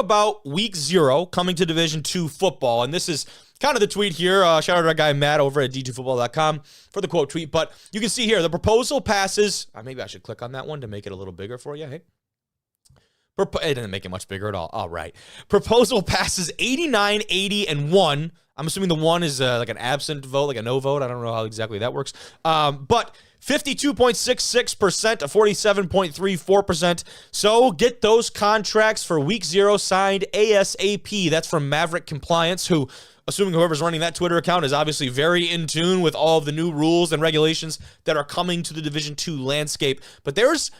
about week 0 coming to Division II football, and this is kind of the tweet here. Shout out to our guy Matt over at d2football.com for the quote tweet, but you can see here the proposal passes. Maybe I should click on that one to make it a little bigger for you. Hey, it didn't make it much bigger at all. All right, proposal passes 89, 80, and 1. I'm assuming the 1 is like an absent vote, like a no vote. I don't know how exactly that works, but 52.66% to 47.34%. So get those contracts for week 0 signed ASAP. That's from Maverick Compliance, who, assuming whoever's running that Twitter account is obviously very in tune with all of the new rules and regulations that are coming to the Division II landscape. But there's,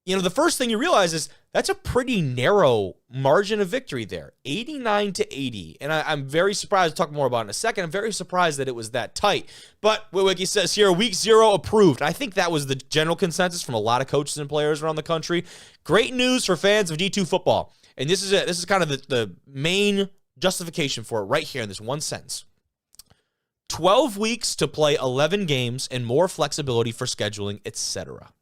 the first thing you realize is that's a pretty narrow margin of victory there, 89 to 80. And I'm very surprised, I'll talk more about it in a second, I'm very surprised that it was that tight. But what Wiki says here, week 0 approved. I think that was the general consensus from a lot of coaches and players around the country. Great news for fans of D2 football. And this is kind of the main justification for it right here in this one sentence. 12 weeks to play 11 games and more flexibility for scheduling, etc.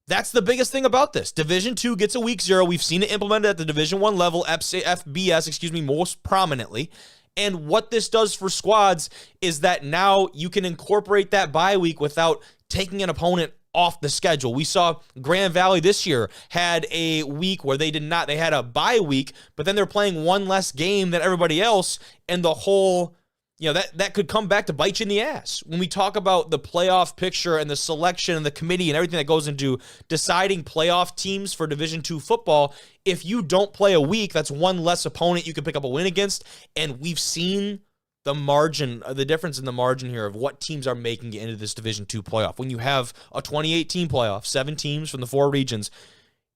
That's the biggest thing about this. Division II gets a week 0. We've seen it implemented at the Division I level, FBS, most prominently. And what this does for squads is that now you can incorporate that bye week without taking an opponent off the schedule. We saw Grand Valley this year had a week where they had a bye week, but then they're playing one less game than everybody else, and the whole, that could come back to bite you in the ass. When we talk about the playoff picture and the selection and the committee and everything that goes into deciding playoff teams for Division II football, if you don't play a week, that's one less opponent you can pick up a win against, and we've seen the difference in the margin here of what teams are making it into this Division II playoff. When you have a 28-team playoff, 7 teams from the 4 regions,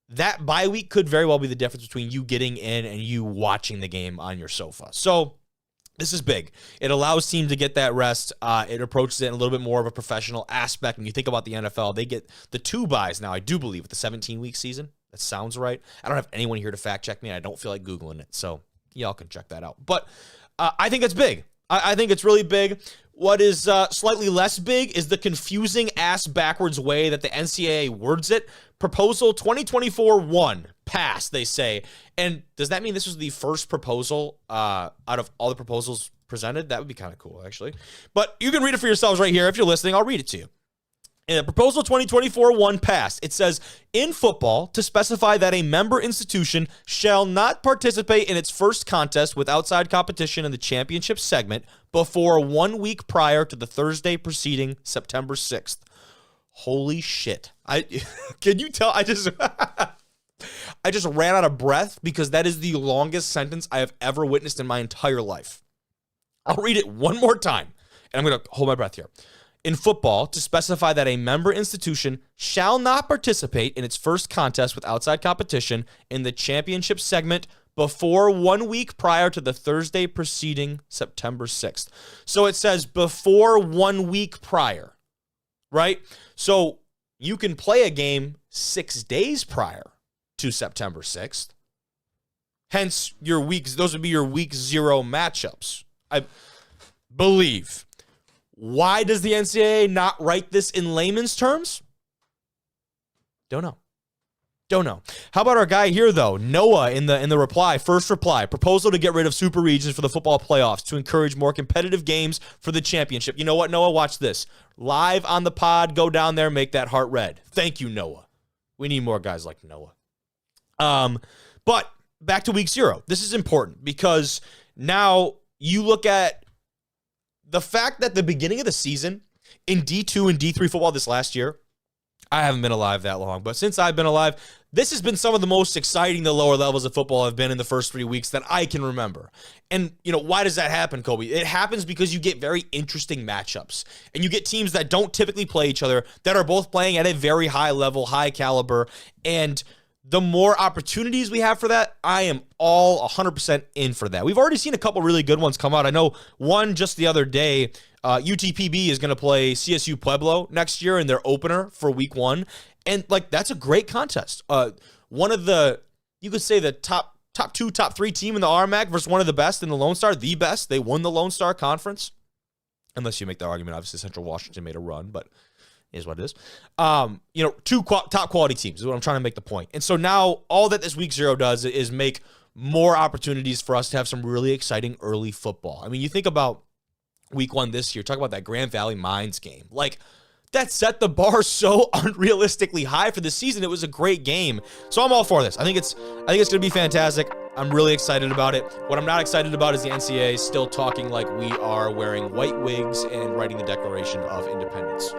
that bye week could very well be the difference between you getting in and you watching the game on your sofa. So this is big. It allows teams to get that rest. It approaches it in a little bit more of a professional aspect. When you think about the NFL, they get the 2 byes now, I do believe, with the 17-week season. That sounds right. I don't have anyone here to fact check me. I don't feel like Googling it, so y'all can check that out. But I think it's big. I think it's really big. What is slightly less big is the confusing ass-backwards way that the NCAA words it. Proposal 2024-1 passed, they say. And does that mean this was the first proposal out of all the proposals presented? That would be kind of cool, actually. But you can read it for yourselves right here. If you're listening, I'll read it to you. Proposal 2024-1 passed. It says, in football, to specify that a member institution shall not participate in its first contest with outside competition in the championship segment before 1 week prior to the Thursday preceding September 6th. Holy shit. Can you tell? I just ran out of breath because that is the longest sentence I have ever witnessed in my entire life. I'll read it one more time, and I'm going to hold my breath here. In football, to specify that a member institution shall not participate in its first contest with outside competition in the championship segment before 1 week prior to the Thursday preceding September 6th. So it says before 1 week prior, right? So you can play a game 6 days prior to September 6th. Hence, those would be your week 0 matchups, I believe. Why does the NCAA not write this in layman's terms? Don't know. How about our guy here, though? Noah in the reply, first reply, proposal to get rid of super regions for the football playoffs to encourage more competitive games for the championship. You know what, Noah? Watch this. Live on the pod, go down there, make that heart red. Thank you, Noah. We need more guys like Noah. But back to week 0. This is important because now you look at the fact that the beginning of the season in D2 and D3 football this last year, I haven't been alive that long, but since I've been alive, this has been some of the most exciting the lower levels of football have been in the first 3 weeks that I can remember. And, why does that happen, Kobe? It happens because you get very interesting matchups, and you get teams that don't typically play each other that are both playing at a very high level, high caliber, and the more opportunities we have for that, I am all 100% in for that. We've already seen a couple really good ones come out. I know one just the other day, UTPB is going to play CSU Pueblo next year in their opener for week 1. And, that's a great contest. One of you could say the top 2, top 3 team in the RMAC versus one of the best in the Lone Star, the best. They won the Lone Star Conference. Unless you make the argument, obviously, Central Washington made a run, but is what it is. 2 top quality teams is what I'm trying to make the point. And so now all that this week 0 does is make more opportunities for us to have some really exciting early football. I mean, you think about week 1 this year, talk about that Grand Valley Mines game. Like, that set the bar so unrealistically high for the season. It was a great game. So I'm all for this. I think it's going to be fantastic. I'm really excited about it. What I'm not excited about is the NCAA still talking like we are wearing white wigs and writing the Declaration of Independence.